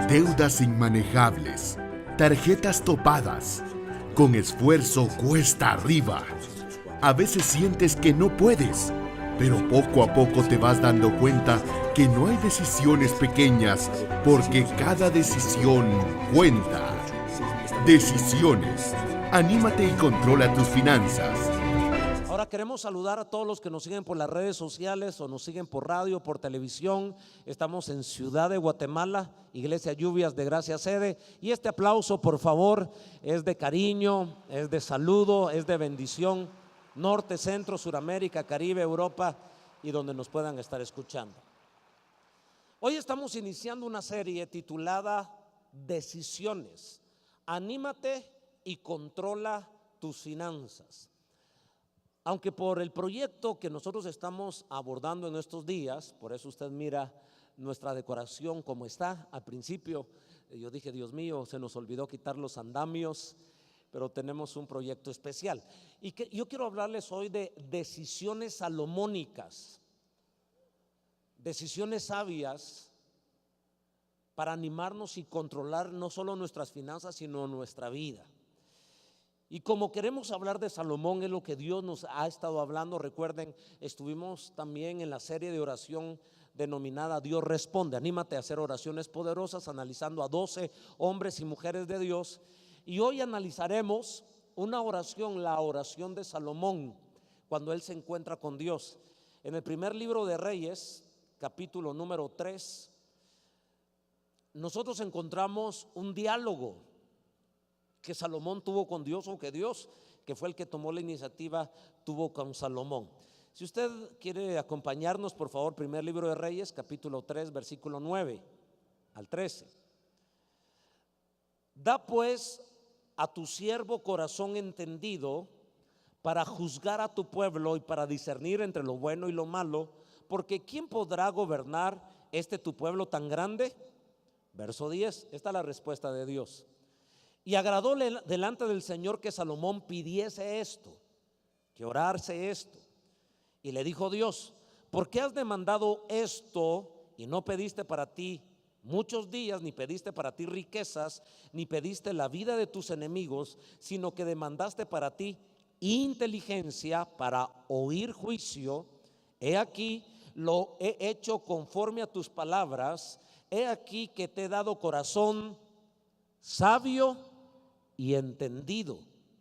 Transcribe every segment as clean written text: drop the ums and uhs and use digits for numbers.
Deudas inmanejables, tarjetas topadas, con esfuerzo cuesta arriba. A veces sientes que no puedes, pero poco a poco te vas dando cuenta que no hay decisiones pequeñas, porque cada decisión cuenta. Decisiones. Anímate y controla tus finanzas. Ahora queremos saludar a todos los que nos siguen por las redes sociales o nos siguen por radio, por televisión. Estamos en Ciudad de Guatemala, Iglesia Lluvias de Gracia Sede. Y este aplauso, por favor, es de cariño, es de saludo, es de bendición. Norte, Centro, Suramérica, Caribe, Europa y donde nos puedan estar escuchando. Hoy estamos iniciando una serie titulada Decisiones. Anímate y controla tus finanzas. Aunque por el proyecto que nosotros estamos abordando en estos días, por eso usted mira nuestra decoración como está. Al principio yo dije, Dios mío, se nos olvidó quitar los andamios, pero tenemos un proyecto especial. Y que yo quiero hablarles hoy de decisiones salomónicas, decisiones sabias para animarnos y controlar no solo nuestras finanzas, sino nuestra vida. Y como queremos hablar de Salomón, es lo que Dios nos ha estado hablando. Recuerden, estuvimos también en la serie de oración denominada Dios Responde. Anímate a hacer oraciones poderosas, analizando a 12 hombres y mujeres de Dios. Y hoy analizaremos una oración, la oración de Salomón, cuando él se encuentra con Dios. En el primer libro de Reyes, capítulo número 3, nosotros encontramos un diálogo que Salomón tuvo con Dios, o que Dios, que fue el que tomó la iniciativa, tuvo con Salomón. Si usted quiere acompañarnos, por favor, primer libro de Reyes, capítulo 3, versículo 9 al 13. Da pues a tu siervo corazón entendido para juzgar a tu pueblo y para discernir entre lo bueno y lo malo, porque ¿quién podrá gobernar tu pueblo tan grande? Verso 10, esta es la respuesta de Dios. Y agradóle delante del Señor que Salomón pidiese esto, que orase esto. Y le dijo Dios: ¿por qué has demandado esto y no pediste para ti muchos días, ni pediste para ti riquezas, ni pediste la vida de tus enemigos, sino que demandaste para ti inteligencia para oír juicio? He aquí, lo he hecho conforme a tus palabras. He aquí que te he dado corazón sabio y entendido,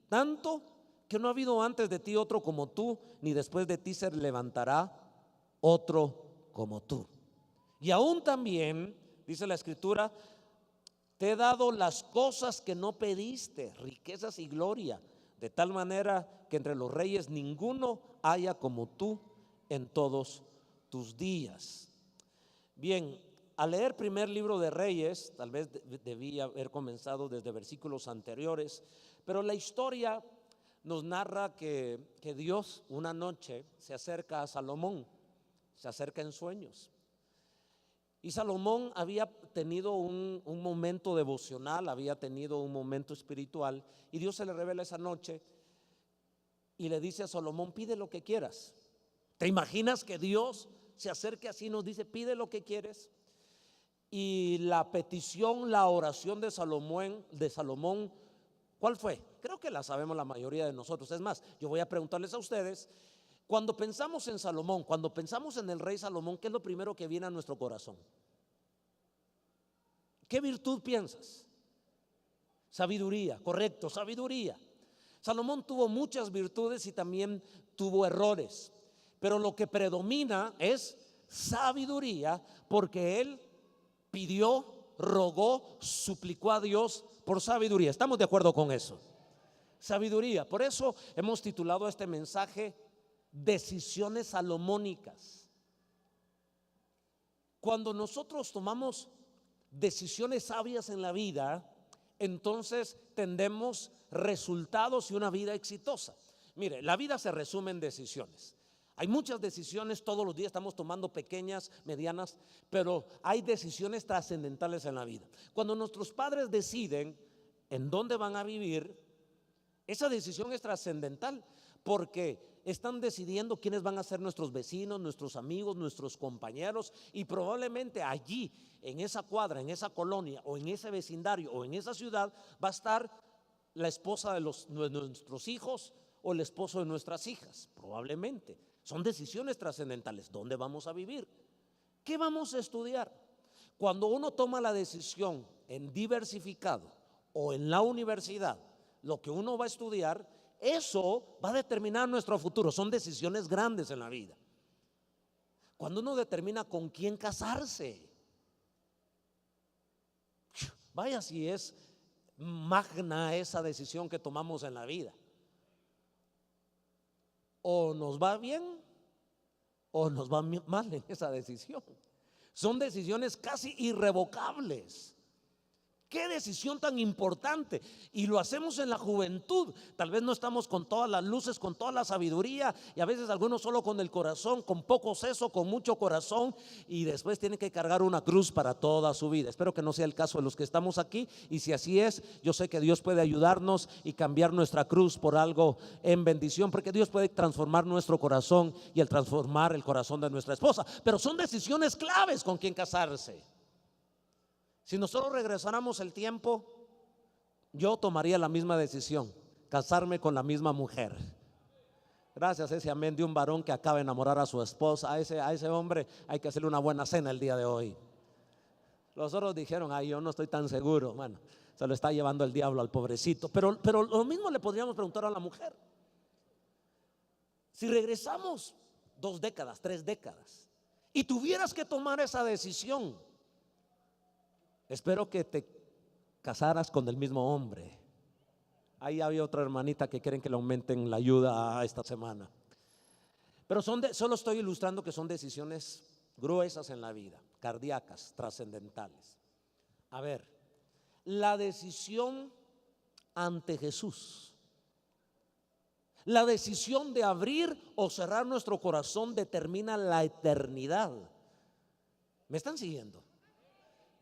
tanto que no ha habido antes de ti otro como tú, ni después de ti se levantará otro como tú. Y aún también, dice la Escritura, te he dado las cosas que no pediste, riquezas y gloria, de tal manera que entre los reyes ninguno haya como tú en todos tus días. Bien, al leer primer libro de Reyes, tal vez debía haber comenzado desde versículos anteriores, pero la historia nos narra que Dios una noche se acerca a Salomón, se acerca en sueños. Y Salomón había tenido un momento devocional, había tenido un momento espiritual, y Dios se le revela esa noche y le dice a Salomón: pide lo que quieras. ¿Te imaginas que Dios se acerque así y nos dice: pide lo que quieres? Y la petición, la oración de Salomón, ¿cuál fue? Creo que la sabemos la mayoría de nosotros. Es más, yo voy a preguntarles a ustedes, cuando pensamos en Salomón, cuando pensamos en el rey Salomón, ¿qué es lo primero que viene a nuestro corazón? ¿Qué virtud piensas? Sabiduría, correcto, sabiduría. Salomón tuvo muchas virtudes y también tuvo errores, pero lo que predomina es sabiduría, porque él pidió, rogó, suplicó a Dios por sabiduría. ¿Estamos de acuerdo con eso? Sabiduría. Por eso hemos titulado este mensaje Decisiones salomónicas. Cuando nosotros tomamos decisiones sabias en la vida, entonces tendremos resultados y una vida exitosa. Mire, la vida se resume en decisiones. Hay muchas decisiones, todos los días estamos tomando pequeñas, medianas, pero hay decisiones trascendentales en la vida. Cuando nuestros padres deciden en dónde van a vivir, esa decisión es trascendental, porque están decidiendo quiénes van a ser nuestros vecinos, nuestros amigos, nuestros compañeros, y probablemente allí, en esa cuadra, en esa colonia, o en ese vecindario, o en esa ciudad, va a estar la esposa de nuestros hijos o el esposo de nuestras hijas. Probablemente son decisiones trascendentales. ¿Dónde vamos a vivir? ¿Qué vamos a estudiar? Cuando uno toma la decisión en diversificado o en la universidad, lo que uno va a estudiar, eso va a determinar nuestro futuro. Son decisiones grandes en la vida. Cuando uno determina con quién casarse, vaya si es magna esa decisión que tomamos en la vida. O nos va bien o nos va mal en esa decisión. Son decisiones casi irrevocables. Qué decisión tan importante. Y lo hacemos en la juventud. Tal vez no estamos con todas las luces, con toda la sabiduría, y a veces algunos solo con el corazón, con poco seso, con mucho corazón, y después tienen que cargar una cruz para toda su vida. Espero que no sea el caso de los que estamos aquí, y si así es, yo sé que Dios puede ayudarnos y cambiar nuestra cruz por algo en bendición, porque Dios puede transformar nuestro corazón y el transformar el corazón de nuestra esposa. Pero son decisiones claves con quién casarse. Si nosotros regresáramos el tiempo, yo tomaría la misma decisión: casarme con la misma mujer. Gracias a ese amén de un varón que acaba de enamorar a su esposa. A ese hombre hay que hacerle una buena cena el día de hoy. Los otros dijeron: ay, yo no estoy tan seguro. Bueno, se lo está llevando el diablo al pobrecito. Pero lo mismo le podríamos preguntar a la mujer. Si regresamos 2 décadas, 3 décadas, y tuvieras que tomar esa decisión, espero que te casaras con el mismo hombre. Ahí había otra hermanita que quieren que le aumenten la ayuda a esta semana. Pero solo estoy ilustrando que son decisiones gruesas en la vida, cardíacas, trascendentales. A ver, la decisión ante Jesús, la decisión de abrir o cerrar nuestro corazón determina la eternidad. ¿Me están siguiendo?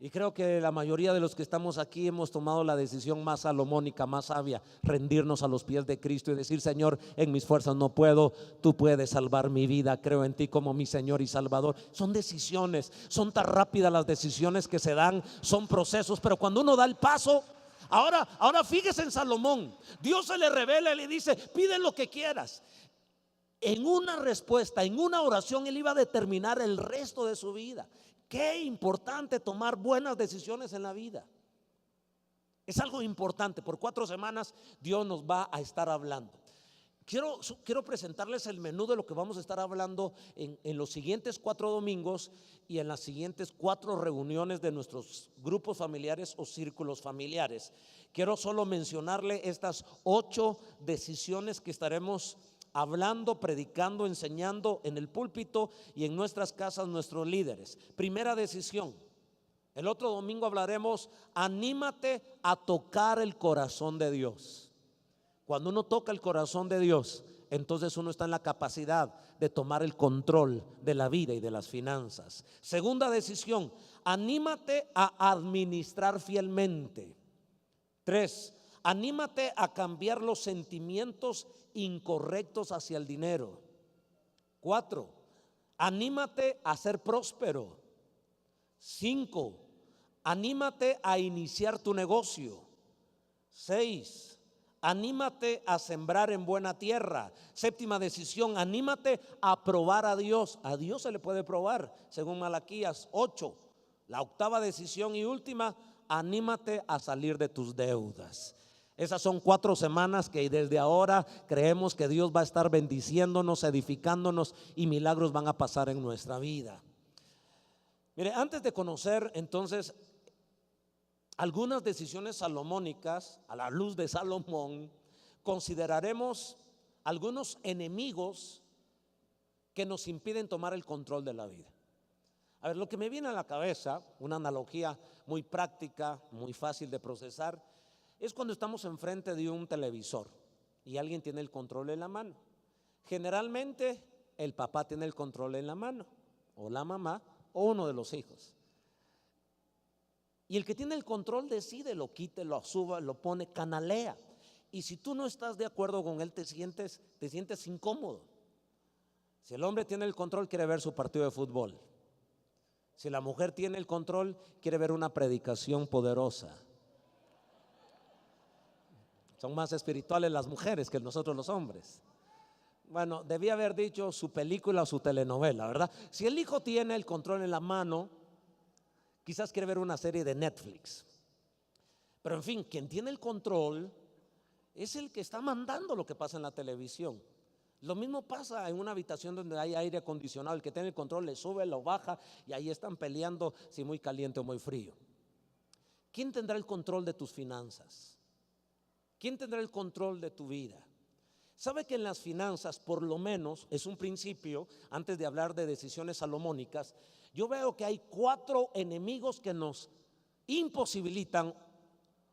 Y creo que la mayoría de los que estamos aquí hemos tomado la decisión más salomónica, más sabia: rendirnos a los pies de Cristo y decir: Señor, en mis fuerzas no puedo, tú puedes salvar mi vida, creo en ti como mi Señor y Salvador. Son decisiones, son tan rápidas las decisiones que se dan, son procesos, pero cuando uno da el paso, ahora fíjese en Salomón. Dios se le revela y le dice: pide lo que quieras. En una respuesta, en una oración, él iba a determinar el resto de su vida. Qué importante tomar buenas decisiones en la vida. Es algo importante. Por 4 semanas Dios nos va a estar hablando. Quiero presentarles el menú de lo que vamos a estar hablando en los siguientes 4 domingos y en las siguientes 4 reuniones de nuestros grupos familiares o círculos familiares. Quiero solo mencionarle estas 8 decisiones que estaremos hablando, predicando, enseñando en el púlpito y en nuestras casas nuestros líderes. Primera decisión: el otro domingo hablaremos: anímate a tocar el corazón de Dios. Cuando uno toca el corazón de Dios, entonces uno está en la capacidad de tomar el control de la vida y de las finanzas. Segunda decisión: anímate a administrar fielmente. 3. Anímate a cambiar los sentimientos incorrectos hacia el dinero. 4. Anímate a ser próspero. 5. Anímate a iniciar tu negocio. 6. Anímate a sembrar en buena tierra. Séptima decisión: anímate a probar a Dios. A Dios se le puede probar, según Malaquías 8. La octava decisión y última: anímate a salir de tus deudas. Esas son 4 semanas que desde ahora creemos que Dios va a estar bendiciéndonos, edificándonos, y milagros van a pasar en nuestra vida. Mire, antes de conocer entonces algunas decisiones salomónicas a la luz de Salomón, consideraremos algunos enemigos que nos impiden tomar el control de la vida. A ver, lo que me viene a la cabeza, una analogía muy práctica, muy fácil de procesar, es cuando estamos enfrente de un televisor y alguien tiene el control en la mano. Generalmente el papá tiene el control en la mano, o la mamá, o uno de los hijos. Y el que tiene el control decide, lo quite, lo suba, lo pone, canalea. Y si tú no estás de acuerdo con él, te sientes incómodo. Si el hombre tiene el control, quiere ver su partido de fútbol. Si la mujer tiene el control, quiere ver una predicación poderosa. Son más espirituales las mujeres que nosotros los hombres. Bueno, debía haber dicho su película o su telenovela, ¿verdad? Si el hijo tiene el control en la mano, quizás quiere ver una serie de Netflix. Pero en fin, quien tiene el control es el que está mandando lo que pasa en la televisión. Lo mismo pasa en una habitación donde hay aire acondicionado. El que tiene el control le sube, lo baja y ahí están peleando si muy caliente o muy frío. ¿Quién tendrá el control de tus finanzas? ¿Quién tendrá el control de tu vida? ¿Sabe que en las finanzas, por lo menos, es un principio, antes de hablar de decisiones salomónicas, yo veo que hay 4 enemigos que nos imposibilitan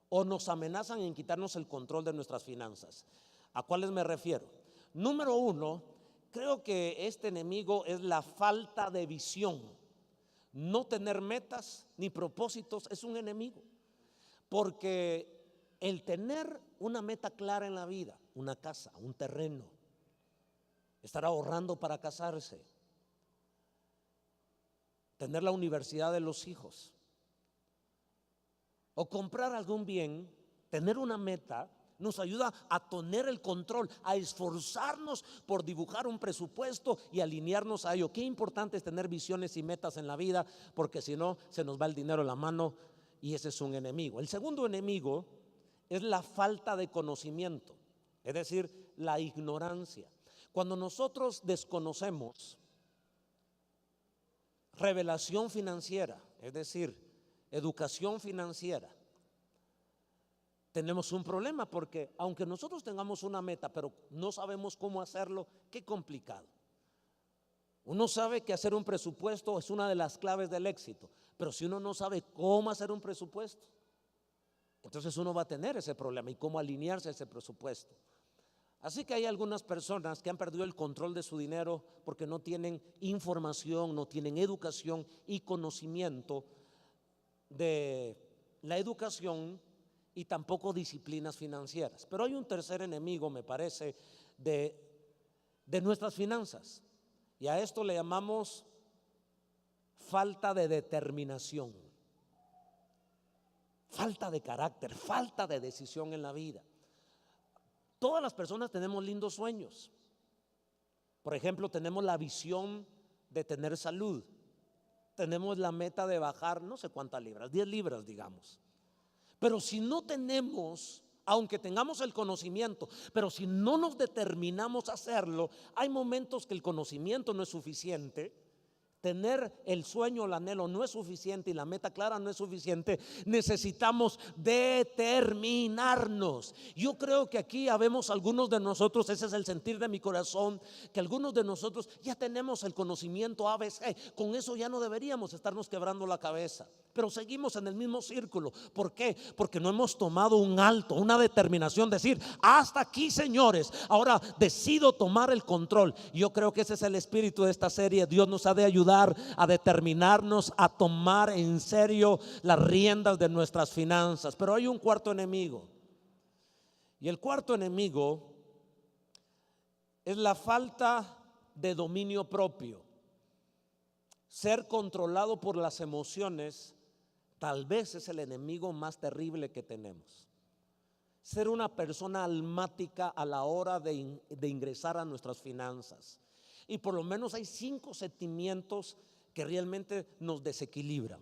o nos amenazan en quitarnos el control de nuestras finanzas? ¿A cuáles me refiero? Número 1, creo que este enemigo es la falta de visión. No tener metas ni propósitos es un enemigo, porque el tener una meta clara en la vida, una casa, un terreno, estar ahorrando para casarse, tener la universidad de los hijos o comprar algún bien, tener una meta, nos ayuda a tener el control, a esforzarnos por dibujar un presupuesto y alinearnos a ello. Qué importante es tener visiones y metas en la vida, porque si no, se nos va el dinero en la mano y ese es un enemigo. El segundo enemigo es la falta de conocimiento, es decir, la ignorancia. Cuando nosotros desconocemos revelación financiera, es decir, educación financiera, tenemos un problema, porque aunque nosotros tengamos una meta, pero no sabemos cómo hacerlo, qué complicado. Uno sabe que hacer un presupuesto es una de las claves del éxito, pero si uno no sabe cómo hacer un presupuesto, entonces uno va a tener ese problema y cómo alinearse a ese presupuesto. Así que hay algunas personas que han perdido el control de su dinero porque no tienen información, no tienen educación y conocimiento de la educación y tampoco disciplinas financieras. Pero hay un tercer enemigo, me parece, de nuestras finanzas, y a esto le llamamos falta de determinación, falta de carácter, falta de decisión en la vida. Todas las personas tenemos lindos sueños. Por ejemplo, tenemos la visión de tener salud, tenemos la meta de bajar no sé cuántas libras, 10 libras digamos. Pero si no tenemos, aunque tengamos el conocimiento, pero si no nos determinamos a hacerlo, hay momentos que el conocimiento no es suficiente, tener el sueño, el anhelo no es suficiente y la meta clara no es suficiente. Necesitamos determinarnos. Yo creo que aquí habemos algunos de nosotros, ese es el sentir de mi corazón, que algunos de nosotros ya tenemos el conocimiento ABC, con eso ya no deberíamos estarnos quebrando la cabeza, pero seguimos en el mismo círculo. ¿Por qué? Porque no hemos tomado un alto, una determinación, decir hasta aquí, señores, ahora decido tomar el control. Yo creo que ese es el espíritu de esta serie. Dios nos ha de ayudar a determinarnos a tomar en serio las riendas de nuestras finanzas. Pero hay un cuarto enemigo, y el cuarto enemigo es la falta de dominio propio. Ser controlado por las emociones tal vez es el enemigo más terrible que tenemos. Ser una persona almática a la hora de ingresar a nuestras finanzas. Y por lo menos hay 5 sentimientos que realmente nos desequilibran.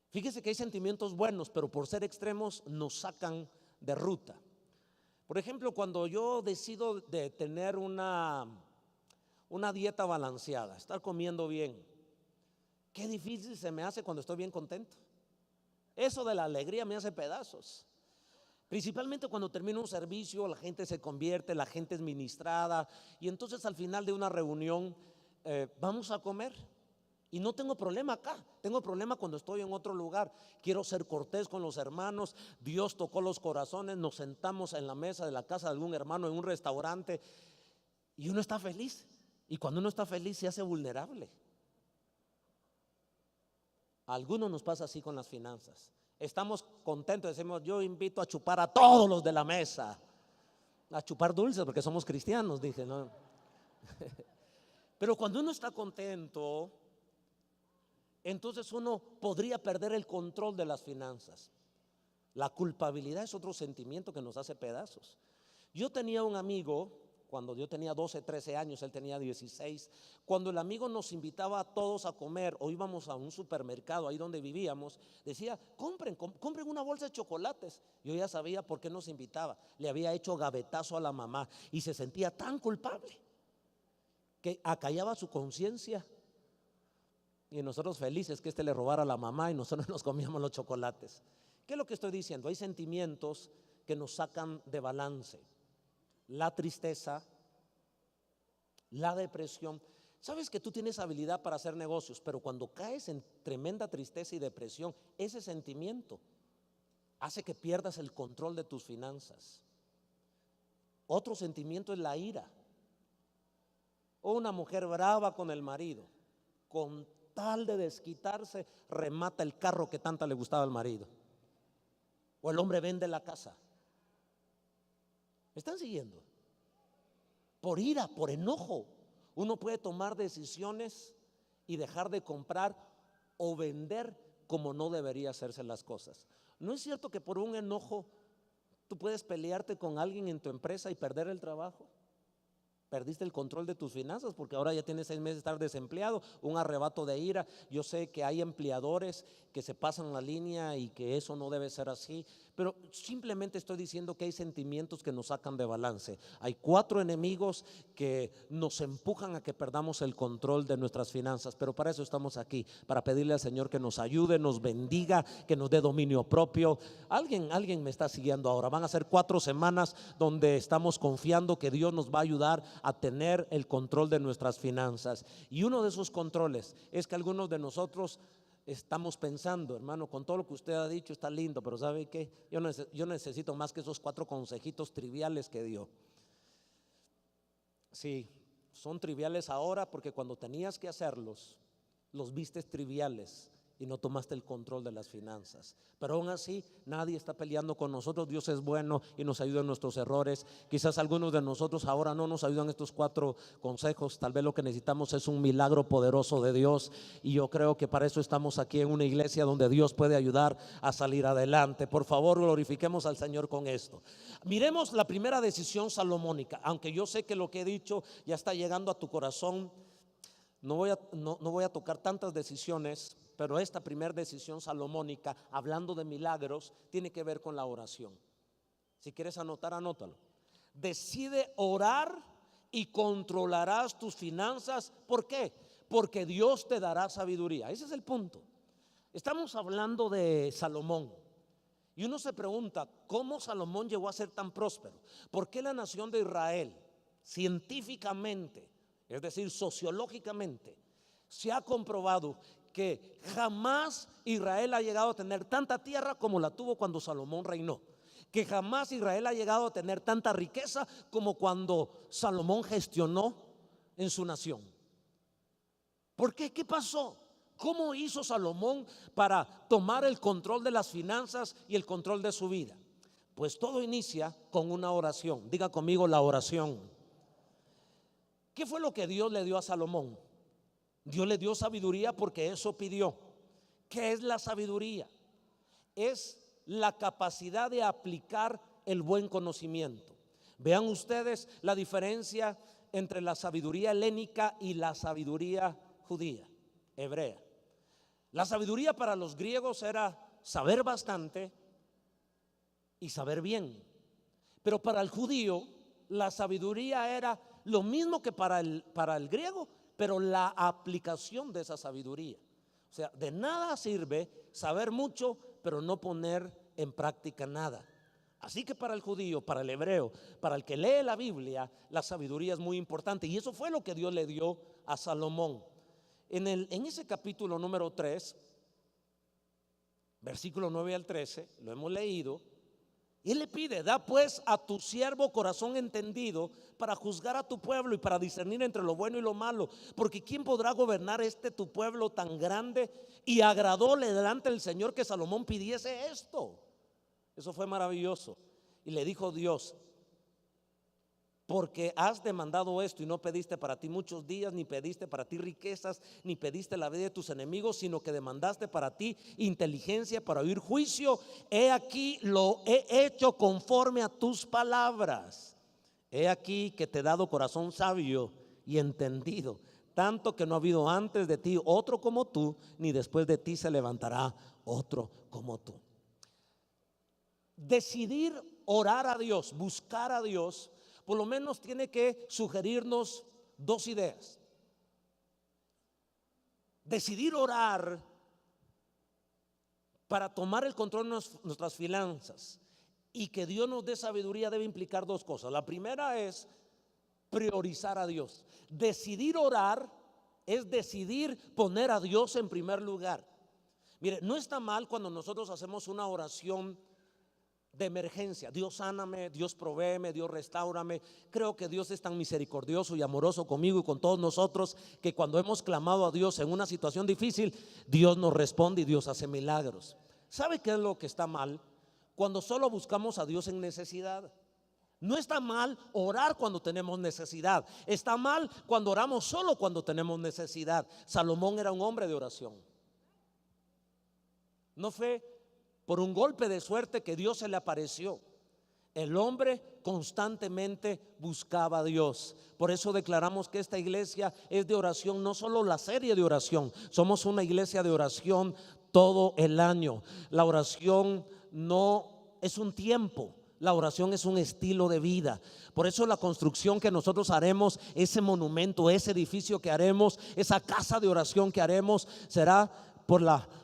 Fíjese que hay sentimientos buenos, pero por ser extremos nos sacan de ruta. Por ejemplo, cuando yo decido de tener una dieta balanceada, estar comiendo bien, qué difícil se me hace cuando estoy bien contento. Eso de la alegría me hace pedazos. Principalmente cuando termina un servicio, la gente se convierte, la gente es ministrada, y entonces al final de una reunión vamos a comer. Y no tengo problema acá, tengo problema cuando estoy en otro lugar. Quiero ser cortés con los hermanos. Dios tocó los corazones, nos sentamos en la mesa de la casa de algún hermano en un restaurante y uno está feliz. Y cuando uno está feliz se hace vulnerable. A algunos nos pasa así con las finanzas. Estamos contentos, decimos yo invito a chupar a todos los de la mesa, a chupar dulces porque somos cristianos, dije, ¿no? Pero cuando uno está contento, entonces uno podría perder el control de las finanzas. La culpabilidad es otro sentimiento que nos hace pedazos. Yo tenía un amigo, cuando yo tenía 12, 13 años, él tenía 16. Cuando el amigo nos invitaba a todos a comer o íbamos a un supermercado ahí donde vivíamos, decía, compren una bolsa de chocolates. Yo ya sabía por qué nos invitaba. Le había hecho gavetazo a la mamá y se sentía tan culpable que acallaba su conciencia. Y nosotros felices que le robara a la mamá y nosotros nos comíamos los chocolates. ¿Qué es lo que estoy diciendo? Hay sentimientos que nos sacan de balance. La tristeza, la depresión. Sabes que tú tienes habilidad para hacer negocios, pero cuando caes en tremenda tristeza y depresión, ese sentimiento hace que pierdas el control de tus finanzas. Otro sentimiento es la ira. O una mujer brava con el marido, con tal de desquitarse, remata el carro que tanto le gustaba al marido. O el hombre vende la casa. ¿Me están siguiendo? Por ira, por enojo, uno puede tomar decisiones y dejar de comprar o vender como no debería hacerse las cosas. ¿No es cierto que por un enojo tú puedes pelearte con alguien en tu empresa y perder el trabajo? Perdiste el control de tus finanzas porque ahora ya tienes 6 meses de estar desempleado, un arrebato de ira. Yo sé que hay empleadores que se pasan la línea y que eso no debe ser así, pero simplemente estoy diciendo que hay sentimientos que nos sacan de balance. Hay 4 enemigos que nos empujan a que perdamos el control de nuestras finanzas, pero para eso estamos aquí, para pedirle al Señor que nos ayude, nos bendiga, que nos dé dominio propio. Alguien me está siguiendo ahora. Van a ser 4 semanas donde estamos confiando que Dios nos va a ayudar a tener el control de nuestras finanzas. Y uno de esos controles es que algunos de nosotros estamos pensando, hermano, con todo lo que usted ha dicho está lindo, pero ¿sabe qué? Yo necesito más que esos 4 consejitos triviales que dio. Sí, son triviales ahora porque cuando tenías que hacerlos, los vistes triviales y no tomaste el control de las finanzas. Pero aún así, nadie está peleando con nosotros. Dios es bueno y nos ayuda en nuestros errores. Quizás algunos de nosotros ahora no nos ayudan estos 4 consejos. Tal vez lo que necesitamos es un milagro poderoso de Dios. Y yo creo que para eso estamos aquí en una iglesia donde Dios puede ayudar a salir adelante. Por favor, glorifiquemos al Señor con esto. Miremos la primera decisión salomónica. Aunque yo sé que lo que he dicho ya está llegando a tu corazón, no voy a tocar tantas decisiones. Pero esta primera decisión salomónica, hablando de milagros, tiene que ver con la oración. Si quieres anotar, anótalo. Decide orar y controlarás tus finanzas. ¿Por qué? Porque Dios te dará sabiduría. Ese es el punto. Estamos hablando de Salomón. Y uno se pregunta, ¿cómo Salomón llegó a ser tan próspero? ¿Por qué la nación de Israel, científicamente, es decir, sociológicamente, se ha comprobado que jamás Israel ha llegado a tener tanta tierra como la tuvo cuando Salomón reinó? Que jamás Israel ha llegado a tener tanta riqueza como cuando Salomón gestionó en su nación. ¿Por qué? ¿Qué pasó? ¿Cómo hizo Salomón para tomar el control de las finanzas y el control de su vida? Pues todo inicia con una oración. Diga conmigo, la oración. ¿Qué fue lo que Dios le dio a Salomón? Dios le dio sabiduría porque eso pidió. ¿Qué es la sabiduría? Es la capacidad de aplicar el buen conocimiento. Vean ustedes la diferencia entre la sabiduría helénica y la sabiduría judía, hebrea. La sabiduría para los griegos era saber bastante y saber bien. Pero para el judío la sabiduría era lo mismo que para el griego, pero la aplicación de esa sabiduría. O sea, de nada sirve saber mucho, pero no poner en práctica nada. Así que para el judío, para el hebreo, para el que lee la Biblia, la sabiduría es muy importante. Y eso fue lo que Dios le dio a Salomón. En ese capítulo número 3, versículo 9 al 13, lo hemos leído. Y él le pide: da pues a tu siervo corazón entendido para juzgar a tu pueblo y para discernir entre lo bueno y lo malo, porque ¿quién podrá gobernar tu pueblo tan grande? Y agradóle delante del Señor que Salomón pidiese esto. Eso fue maravilloso. Y le dijo Dios: porque has demandado esto y no pediste para ti muchos días, ni pediste para ti riquezas, ni pediste la vida de tus enemigos, sino que demandaste para ti inteligencia para oír juicio. He aquí lo he hecho conforme a tus palabras. He aquí que te he dado corazón sabio y entendido, tanto que no ha habido antes de ti otro como tú, ni después de ti se levantará otro como tú. Decidir orar a Dios, buscar a Dios, por lo menos tiene que sugerirnos dos ideas. Decidir orar para tomar el control de nuestras finanzas y que Dios nos dé sabiduría debe implicar dos cosas. La primera es priorizar a Dios. Decidir orar es decidir poner a Dios en primer lugar. Mire, no está mal cuando nosotros hacemos una oración de emergencia. Dios sáname, Dios provéeme, Dios restáurame. Creo que Dios es tan misericordioso y amoroso conmigo y con todos nosotros que cuando hemos clamado a Dios en una situación difícil, Dios nos responde y Dios hace milagros. ¿Sabe qué es lo que está mal? Cuando solo buscamos a Dios en necesidad. No está mal orar cuando tenemos necesidad. Está mal cuando oramos solo cuando tenemos necesidad. Salomón era un hombre de oración. No fue por un golpe de suerte que Dios se le apareció. El hombre constantemente buscaba a Dios. Por eso declaramos que esta iglesia es de oración, no solo la serie de oración. Somos una iglesia de oración todo el año. La oración no es un tiempo. La oración es un estilo de vida. Por eso la construcción que nosotros haremos, ese monumento, ese edificio que haremos, esa casa de oración que haremos, será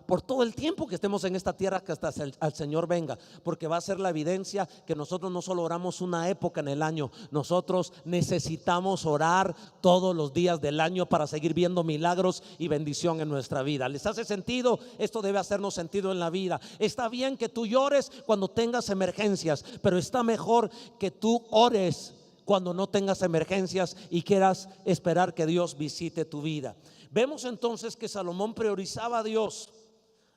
por todo el tiempo que estemos en esta tierra, que hasta el Señor venga, porque va a ser la evidencia que nosotros no solo oramos una época en el año, nosotros necesitamos orar todos los días del año para seguir viendo milagros y bendición en nuestra vida. ¿Les hace sentido? Esto debe hacernos sentido en la vida. Está bien que tú llores cuando tengas emergencias, pero está mejor que tú ores cuando no tengas emergencias y quieras esperar que Dios visite tu vida. Vemos entonces que Salomón priorizaba a Dios.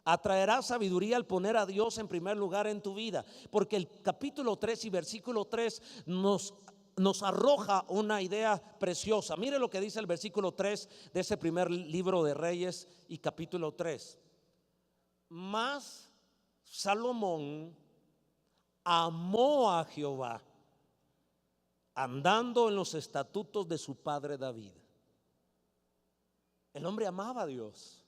Atraerá sabiduría al poner a Dios en primer lugar en tu vida, porque el capítulo 3 y versículo 3 nos arroja una idea preciosa. Mire lo que dice el versículo 3 de ese primer libro de Reyes y capítulo 3. Mas Salomón amó a Jehová, andando en los estatutos de su padre David. El hombre amaba a Dios.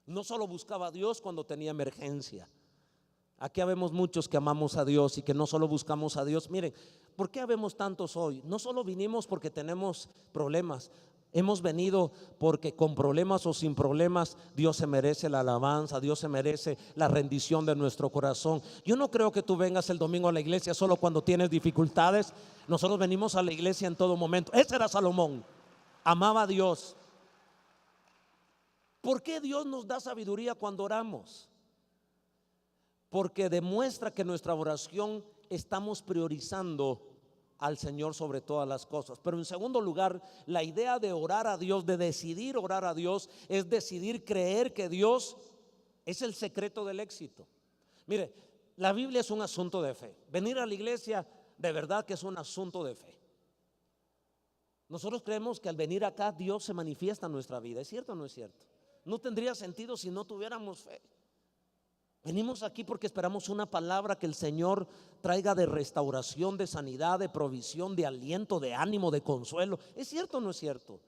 No solo buscaba a Dios cuando tenía emergencia. Aquí habemos muchos que amamos a Dios y que no solo buscamos a Dios. Miren, ¿por qué habemos tantos hoy? No solo vinimos porque tenemos problemas. Hemos venido porque con problemas o sin problemas Dios se merece la alabanza, Dios se merece la rendición de nuestro corazón. Yo no creo que tú vengas el domingo a la iglesia solo cuando tienes dificultades. Nosotros venimos a la iglesia en todo momento. Ese era Salomón. Amaba a Dios. ¿Por qué Dios nos da sabiduría cuando oramos? Porque demuestra que nuestra oración estamos priorizando al Señor sobre todas las cosas. Pero en segundo lugar, la idea de orar a Dios, de decidir orar a Dios, es decidir creer que Dios es el secreto del éxito. Mire, la Biblia es un asunto de fe. Venir a la iglesia de verdad que es un asunto de fe. Nosotros creemos que al venir acá Dios se manifiesta en nuestra vida. ¿Es cierto o no es cierto? No tendría sentido si no tuviéramos fe. Venimos aquí porque esperamos una palabra que el Señor traiga de restauración, de sanidad, de provisión, de aliento, de ánimo, de consuelo. ¿Es cierto o no es cierto?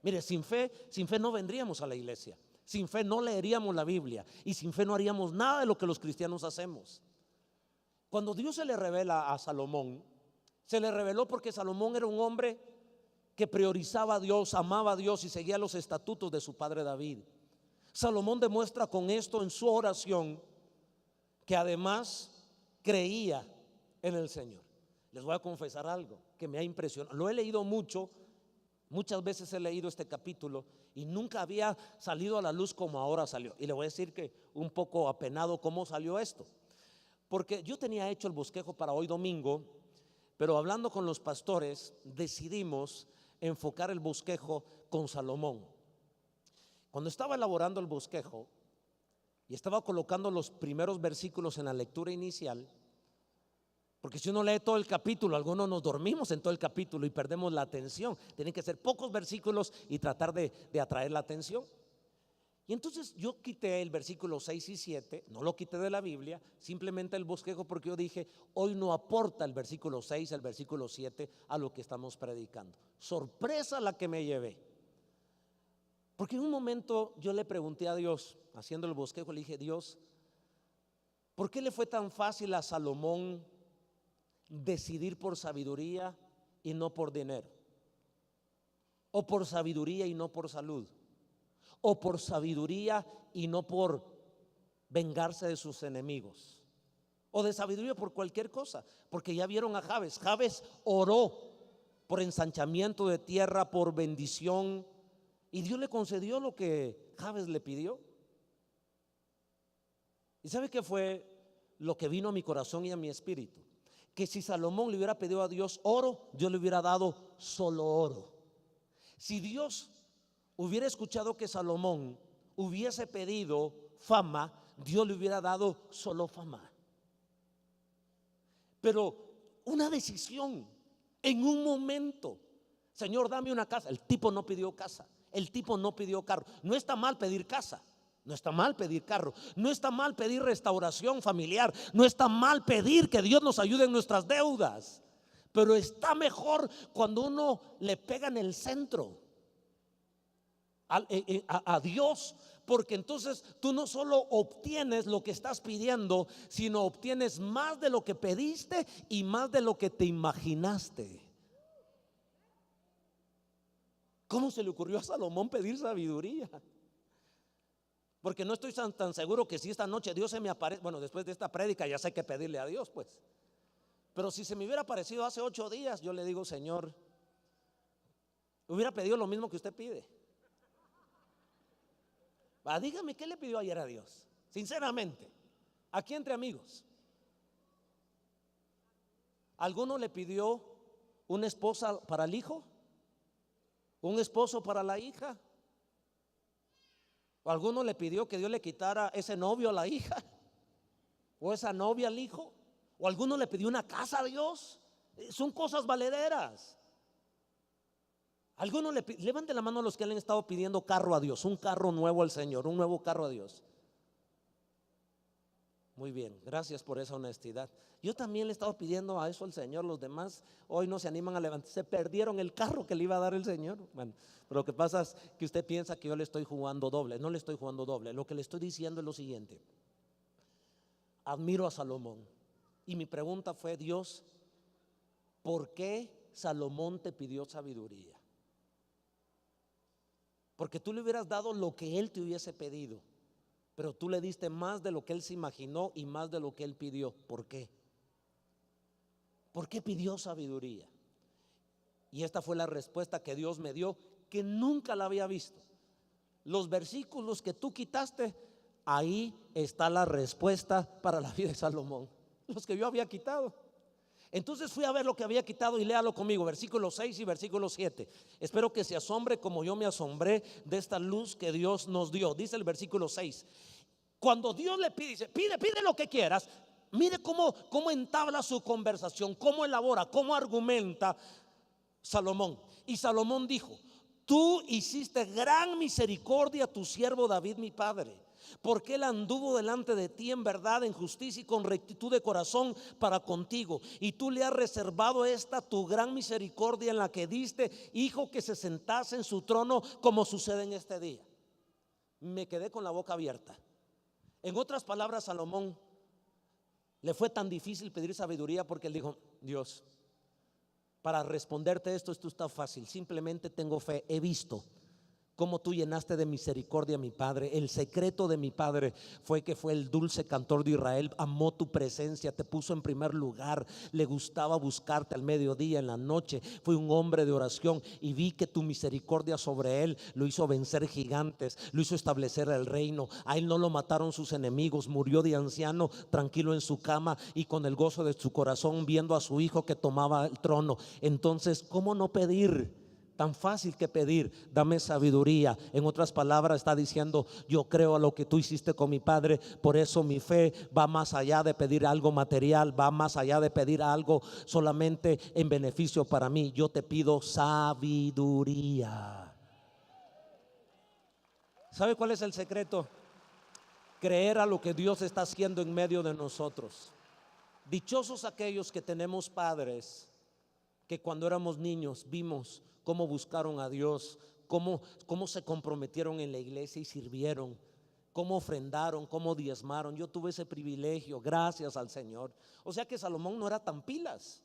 Mire, sin fe no vendríamos a la iglesia. Sin fe no leeríamos la Biblia. Y sin fe no haríamos nada de lo que los cristianos hacemos. Cuando Dios se le revela a Salomón, se le reveló porque Salomón era un hombre que priorizaba a Dios, amaba a Dios y seguía los estatutos de su padre David. Salomón demuestra con esto en su oración que además creía en el Señor. Les voy a confesar algo que me ha impresionado. Lo he leído mucho, muchas veces he leído este capítulo y nunca había salido a la luz como ahora salió. Y le voy a decir que un poco apenado cómo salió esto. Porque yo tenía hecho el bosquejo para hoy domingo, pero hablando con los pastores decidimos enfocar el bosquejo con Salomón. Cuando estaba elaborando el bosquejo y estaba colocando los primeros versículos en la lectura inicial, Porque si uno lee todo el capítulo, algunos nos dormimos en todo el capítulo y perdemos la atención. Tienen que ser pocos versículos y tratar de atraer la atención. Y entonces yo quité el versículo 6 y 7, no lo quité de la Biblia, simplemente el bosquejo, porque yo dije, hoy no aporta el versículo 6, el versículo 7 a lo que estamos predicando. Sorpresa la que me llevé. Porque en un momento yo le pregunté a Dios, haciendo el bosquejo, le dije, Dios, ¿por qué le fue tan fácil a Salomón decidir por sabiduría y no por dinero? O por sabiduría y no por salud. O por sabiduría y no por vengarse de sus enemigos. O de sabiduría por cualquier cosa. Porque ya vieron a Jabes. Jabes oró por ensanchamiento de tierra, por bendición, y Dios le concedió lo que Jabes le pidió. ¿Y sabe qué fue lo que vino a mi corazón y a mi espíritu? Que si Salomón le hubiera pedido a Dios oro, Dios le hubiera dado solo oro. Si Dios hubiera escuchado que Salomón hubiese pedido fama, Dios le hubiera dado solo fama. Pero una decisión en un momento. Señor, dame una casa. El tipo no pidió casa, el tipo no pidió carro. No está mal pedir casa, no está mal pedir carro, no está mal pedir restauración familiar, no está mal pedir que Dios nos ayude en nuestras deudas. Pero está mejor cuando uno le pega en el centro a Dios, porque entonces tú no solo obtienes lo que estás pidiendo, sino obtienes más de lo que pediste y más de lo que te imaginaste. ¿Cómo se le ocurrió a Salomón pedir sabiduría? Porque no estoy tan seguro que si esta noche Dios se me aparece, bueno, después de esta prédica ya sé qué pedirle a Dios, pues. Pero si se me hubiera aparecido hace 8 días, yo le digo, Señor, hubiera pedido lo mismo que usted pide. Dígame, ¿qué le pidió ayer a Dios? Sinceramente, aquí entre amigos. ¿Alguno le pidió una esposa para el hijo? ¿Un esposo para la hija? ¿O alguno le pidió que Dios le quitara ese novio a la hija? ¿O esa novia al hijo? ¿O alguno le pidió una casa a Dios? Son cosas valederas. Algunos levanten la mano a los que le han estado pidiendo carro a Dios, un carro nuevo al Señor, un nuevo carro a Dios. Muy bien, gracias por esa honestidad. Yo también le he estado pidiendo a eso al Señor. Los demás hoy no se animan a levantar, se perdieron el carro que le iba a dar el Señor. Bueno, pero lo que pasa es que usted piensa que yo le estoy jugando doble. No le estoy jugando doble. Lo que le estoy diciendo es lo siguiente: admiro a Salomón, y mi pregunta fue, Dios, ¿por qué Salomón te pidió sabiduría? Porque tú le hubieras dado lo que él te hubiese pedido, pero tú le diste más de lo que él se imaginó y más de lo que él pidió. ¿Por qué? ¿Por qué pidió sabiduría? Y esta fue la respuesta que Dios me dio, que nunca la había visto. Los versículos que tú quitaste, ahí está la respuesta para la vida de Salomón, los que yo había quitado. Entonces fui a ver lo que había quitado y léalo conmigo, versículo 6 y versículo 7. Espero que se asombre como yo me asombré de esta luz que Dios nos dio. Dice el versículo 6: cuando Dios le pide, dice, pide lo que quieras. Mire cómo entabla su conversación, cómo elabora, cómo argumenta Salomón. Y Salomón dijo: tú hiciste gran misericordia a tu siervo David mi padre, porque él anduvo delante de ti en verdad, en justicia y con rectitud de corazón para contigo. Y tú le has reservado esta tu gran misericordia, en la que diste hijo que se sentase en su trono, como sucede en este día. Me quedé con la boca abierta. En otras palabras, Salomón le fue tan difícil pedir sabiduría porque él dijo: Dios, para responderte esto está fácil. Simplemente tengo fe. He visto cómo tú llenaste de misericordia a mi padre. El secreto de mi padre fue que fue el dulce cantor de Israel. Amó tu presencia, te puso en primer lugar. Le gustaba buscarte al mediodía, en la noche. Fue un hombre de oración, y vi que tu misericordia sobre él lo hizo vencer gigantes, lo hizo establecer el reino. A él no lo mataron sus enemigos. Murió de anciano, tranquilo en su cama y con el gozo de su corazón, viendo a su hijo que tomaba el trono. Entonces, ¿cómo no pedir Tan fácil que pedir, dame sabiduría. En otras palabras está diciendo, yo creo a lo que tú hiciste con mi padre, por eso mi fe va más allá de pedir algo material, va más allá de pedir algo solamente en beneficio para mí. Yo te pido sabiduría. ¿Sabe cuál es el secreto? Creer a lo que Dios está haciendo en medio de nosotros. Dichosos aquellos que tenemos padres que cuando éramos niños vimos cómo buscaron a Dios, cómo se comprometieron en la iglesia y sirvieron, cómo ofrendaron, cómo diezmaron. Yo tuve ese privilegio, gracias al Señor. O sea que Salomón no era tan pilas.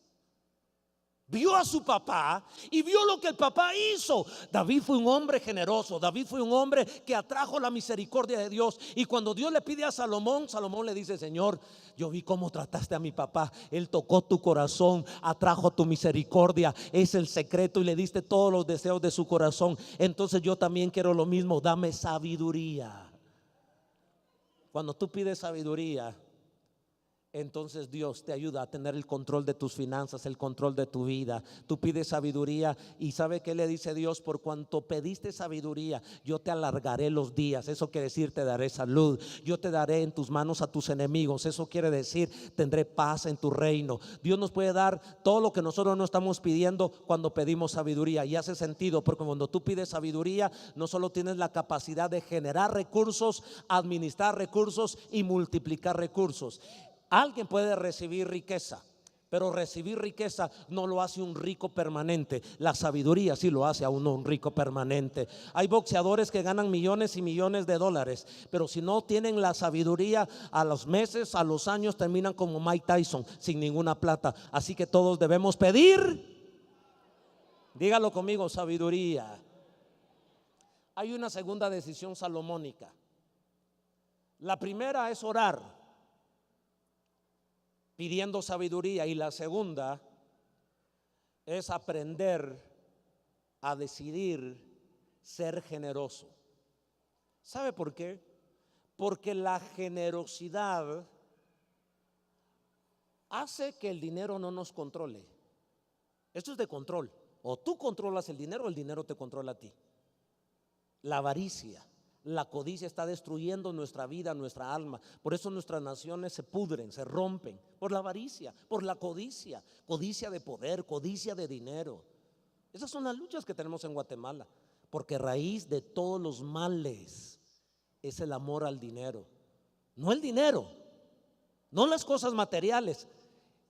Vio a su papá y vio lo que el papá hizo. David fue un hombre generoso. David fue un hombre que atrajo la misericordia de Dios. Y cuando Dios le pide a Salomón, Salomón le dice: Señor, yo vi cómo trataste a mi papá. Él tocó tu corazón, atrajo tu misericordia. Es el secreto y le diste todos los deseos de su corazón. Entonces yo también quiero lo mismo. Dame sabiduría. Cuando tú pides sabiduría, entonces Dios te ayuda a tener el control de tus finanzas, el control de tu vida. Tú pides sabiduría y ¿sabe qué le dice Dios? Por cuanto pediste sabiduría, yo te alargaré los días. Eso quiere decir, te daré salud. Yo te daré en tus manos a tus enemigos. Eso quiere decir, tendré paz en tu reino. Dios nos puede dar todo lo que nosotros no estamos pidiendo cuando pedimos sabiduría. Y hace sentido, porque cuando tú pides sabiduría, no solo tienes la capacidad de generar recursos, administrar recursos y multiplicar recursos. Alguien puede recibir riqueza, pero recibir riqueza no lo hace un rico permanente. La sabiduría sí lo hace a uno un rico permanente. Hay boxeadores que ganan millones y millones de dólares, pero si no tienen la sabiduría, a los meses, a los años terminan como Mike Tyson, sin ninguna plata. Así que todos debemos pedir, dígalo conmigo, sabiduría. Hay una segunda decisión salomónica. La primera es orar pidiendo sabiduría, y la segunda es aprender a decidir ser generoso. ¿Sabe por qué? Porque la generosidad hace que el dinero no nos controle. Esto es de control. O tú controlas el dinero o el dinero te controla a ti. La avaricia, la codicia está destruyendo nuestra vida, nuestra alma. Por eso nuestras naciones se pudren, se rompen, por la avaricia, por la codicia. Codicia de poder, codicia de dinero. Esas son las luchas que tenemos en Guatemala. Porque raíz de todos los males es el amor al dinero. No el dinero, no las cosas materiales,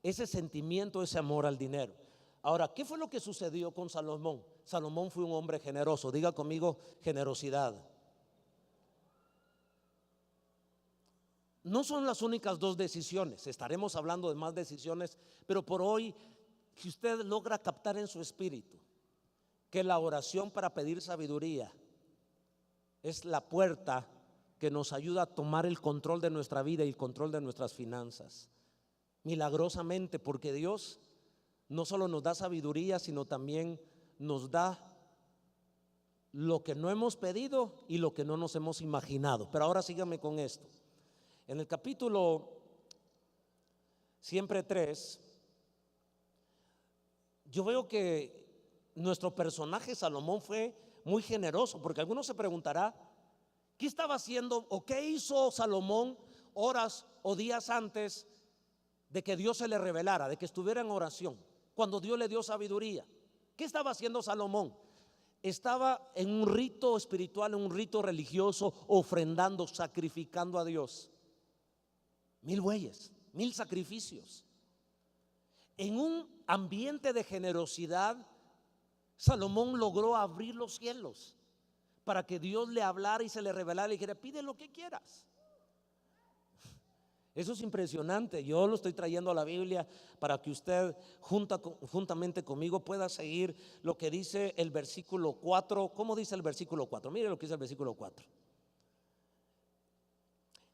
ese sentimiento, ese amor al dinero. Ahora, ¿qué fue lo que sucedió con Salomón? Salomón fue un hombre generoso. Diga conmigo, generosidad. No son las únicas dos decisiones, estaremos hablando de más decisiones, pero por hoy, si usted logra captar en su espíritu que la oración para pedir sabiduría es la puerta que nos ayuda a tomar el control de nuestra vida y el control de nuestras finanzas, milagrosamente, porque Dios no solo nos da sabiduría, sino también nos da lo que no hemos pedido y lo que no nos hemos imaginado. Pero ahora síganme con esto. En el capítulo siempre 3, yo veo que nuestro personaje Salomón fue muy generoso, porque algunos se preguntará, ¿qué estaba haciendo o qué hizo Salomón horas o días antes de que Dios se le revelara, de que estuviera en oración, cuando Dios le dio sabiduría? ¿Qué estaba haciendo Salomón? Estaba en un rito espiritual, en un rito religioso, ofrendando, sacrificando a Dios. 1000 bueyes, 1000 sacrificios. En un ambiente de generosidad, Salomón logró abrir los cielos para que Dios le hablara y se le revelara y dijera: pide lo que quieras. Eso es impresionante. Yo lo estoy trayendo a la Biblia para que usted juntamente conmigo pueda seguir lo que dice el versículo 4. ¿Cómo dice el versículo 4? Mire lo que dice el versículo 4.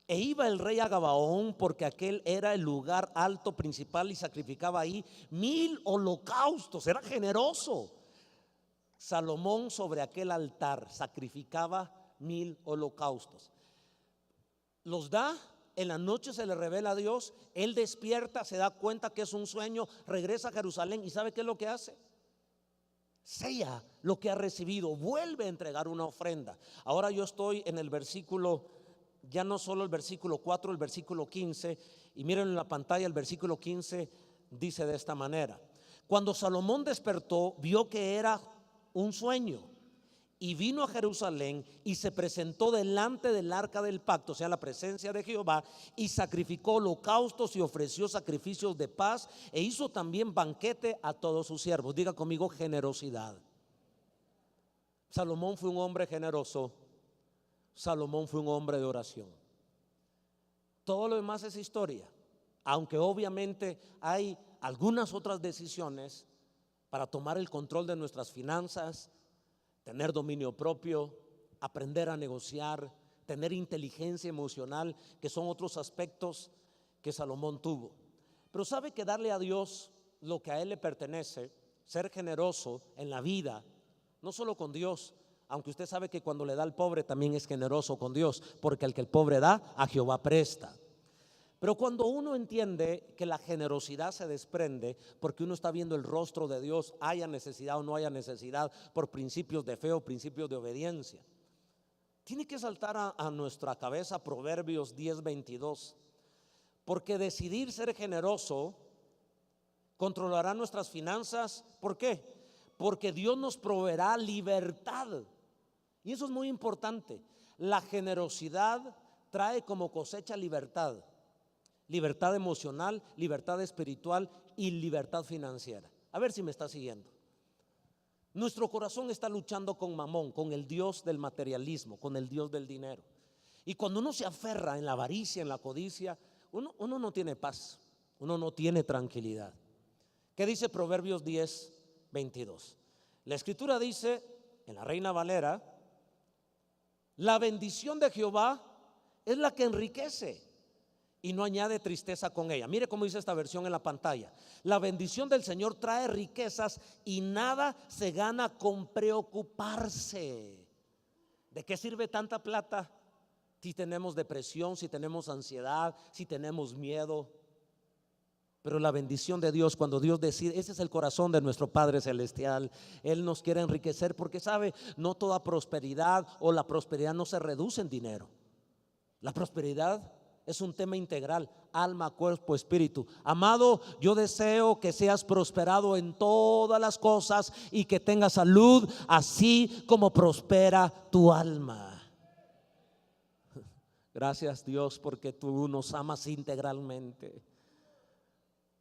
E iba el rey a Gabaón, porque aquel era el lugar alto principal, y sacrificaba ahí 1000 holocaustos. Era generoso. Salomón sobre aquel altar sacrificaba 1000 holocaustos. Los da. En la noche se le revela a Dios. Él despierta, se da cuenta que es un sueño, regresa a Jerusalén y ¿sabe qué es lo que hace? sella lo que ha recibido, vuelve a entregar una ofrenda. Ahora yo estoy en el versículo, ya no solo el versículo 4, el versículo 15, y miren en la pantalla el versículo 15 dice de esta manera: cuando Salomón despertó, vio que era un sueño, y vino a Jerusalén y se presentó delante del arca del pacto, o sea, la presencia de Jehová, y sacrificó holocaustos y ofreció sacrificios de paz, e hizo también banquete a todos sus siervos. Diga conmigo: generosidad. Salomón fue un hombre generoso. Salomón fue un hombre de oración. Todo lo demás es historia, aunque obviamente hay algunas otras decisiones para tomar el control de nuestras finanzas, tener dominio propio, aprender a negociar, tener inteligencia emocional, que son otros aspectos que Salomón tuvo. Pero sabe que darle a Dios lo que a Él le pertenece, ser generoso en la vida, no solo con Dios, aunque usted sabe que cuando le da al pobre también es generoso con Dios, porque el que el pobre da, a Jehová presta. Pero cuando uno entiende que la generosidad se desprende porque uno está viendo el rostro de Dios, haya necesidad o no haya necesidad, por principios de fe o principios de obediencia, tiene que saltar a nuestra cabeza Proverbios 10:22, porque decidir ser generoso controlará nuestras finanzas. ¿Por qué? Porque Dios nos proveerá libertad, y eso es muy importante. La generosidad trae como cosecha libertad. Libertad emocional, libertad espiritual y libertad financiera. A ver si me está siguiendo. Nuestro corazón está luchando con Mamón, con el Dios del materialismo, con el Dios del dinero. Y cuando uno se aferra en la avaricia, en la codicia, uno no tiene paz, uno no tiene tranquilidad. ¿Qué dice Proverbios 10:22? La escritura dice, en la Reina Valera: la bendición de Jehová es la que enriquece y no añade tristeza con ella. Mire cómo dice esta versión en la pantalla: la bendición del Señor trae riquezas y nada se gana con preocuparse. ¿De qué sirve tanta plata si tenemos depresión, si tenemos ansiedad, si tenemos miedo? Pero la bendición de Dios, cuando Dios decide, ese es el corazón de nuestro Padre Celestial. Él nos quiere enriquecer porque sabe, no toda prosperidad o la prosperidad no se reduce en dinero. La prosperidad es un tema integral: alma, cuerpo, espíritu. Amado, yo deseo que seas prosperado en todas las cosas y que tengas salud, así como prospera tu alma. Gracias, Dios, porque tú nos amas integralmente: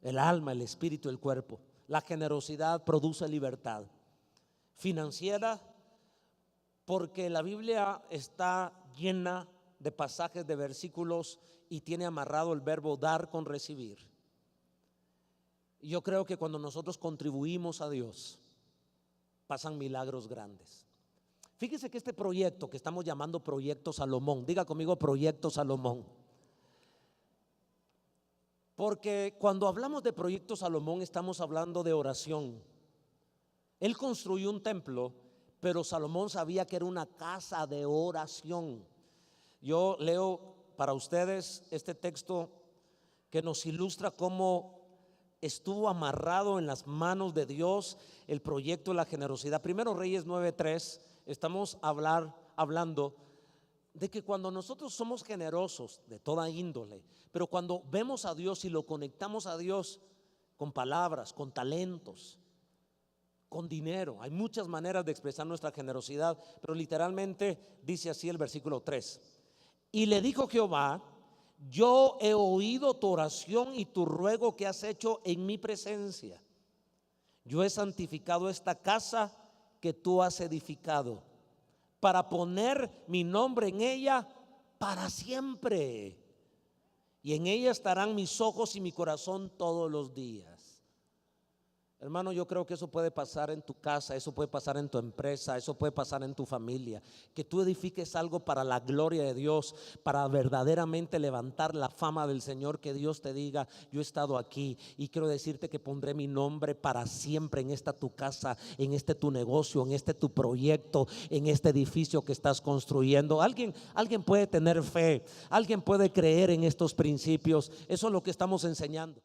el alma, el espíritu, el cuerpo. La generosidad produce libertad financiera, porque la Biblia está llena de pasajes, de versículos, y tiene amarrado el verbo dar con recibir. Y yo creo que cuando nosotros contribuimos a Dios, pasan milagros grandes. Fíjese que este proyecto que estamos llamando Proyecto Salomón, diga conmigo: Proyecto Salomón. Porque cuando hablamos de Proyecto Salomón estamos hablando de oración. Él construyó un templo, pero Salomón sabía que era una casa de oración. Yo leo para ustedes este texto que nos ilustra cómo estuvo amarrado en las manos de Dios el proyecto de la generosidad. Primero Reyes 9:3, estamos hablando de que cuando nosotros somos generosos de toda índole, pero cuando vemos a Dios y lo conectamos a Dios con palabras, con talentos, con dinero, hay muchas maneras de expresar nuestra generosidad, pero literalmente dice así el versículo 3: y le dijo Jehová: yo he oído tu oración y tu ruego que has hecho en mi presencia. Yo he santificado esta casa que tú has edificado, para poner mi nombre en ella para siempre, y en ella estarán mis ojos y mi corazón todos los días. Hermano, yo creo que eso puede pasar en tu casa, eso puede pasar en tu empresa, eso puede pasar en tu familia, que tú edifiques algo para la gloria de Dios, para verdaderamente levantar la fama del Señor, que Dios te diga: yo he estado aquí y quiero decirte que pondré mi nombre para siempre en esta tu casa, en este tu negocio, en este tu proyecto, en este edificio que estás construyendo. Alguien puede tener fe, alguien puede creer en estos principios. Eso es lo que estamos enseñando.